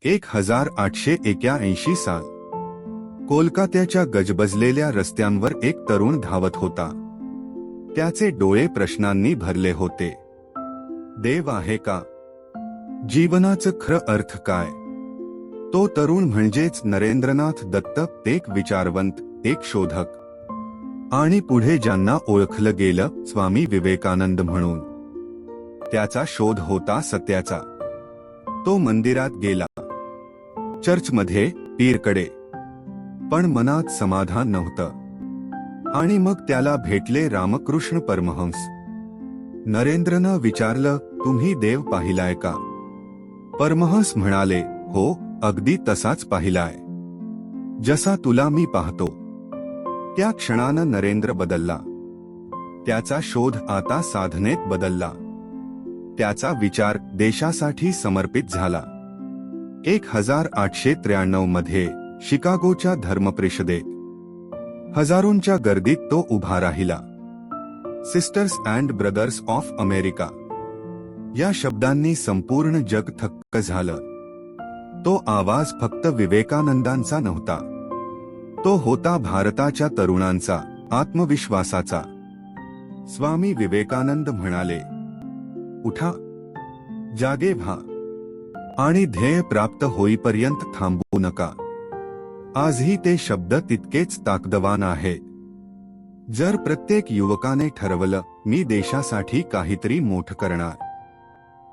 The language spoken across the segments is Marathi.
1881 साल कोलकात्याच्या गजबजलेल्या रस्त्यांवर एक तरुण धावत होता. त्याचे डोळे प्रश्नांनी भरले होते. देव आहे का? जीवनाचं खरं अर्थ काय? तो तरुण म्हणजेच नरेंद्रनाथ दत्त, एक विचारवंत, एक शोधक आणि पुढे ज्यांना ओळखलं गेलं स्वामी विवेकानंद म्हणून. त्याचा शोध होता सत्याचा. तो मंदिरात गेला, चर्चमध्ये, पीरकडे, पण मनात समाधान नव्हतं. आणि मग त्याला भेटले रामकृष्ण परमहंस. नरेंद्रनं विचारलं, तुम्ही देव पाहिलाय का? परमहंस म्हणाले, हो, अगदी तसाच पाहिलाय, जसा तुला मी पाहतो. त्या क्षणानं नरेंद्र बदलला. त्याचा शोध आता साधनेत बदलला. त्याचा विचार देशासाठी समर्पित झाला. 1893 मध्ये शिकागोच्या धर्मपरिषदेत हजारोंच्या गर्दीत तो उभा राहिला. Sisters and brothers of America या शब्दांनी संपूर्ण जग थक्क झालं. तो आवाज फक्त विवेकानंदांचा नव्हता, तो होता भारताच्या तरुणांचा, आत्मविश्वासाचा. स्वामी विवेकानंद म्हणाले, उठा, जागे व्हा आणि ध्येय प्राप्त होईपर्यंत थांबू नका. आजही ते शब्द तितकेच ताकदवान आहेत. जर प्रत्येक युवकाने ठरवलं, मी देशासाठी काहीतरी मोठं करणार,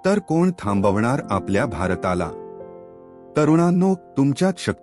तर कोण थांबवणार आपल्या भारताला? तरुणांनो, तुमच्यात शक्ती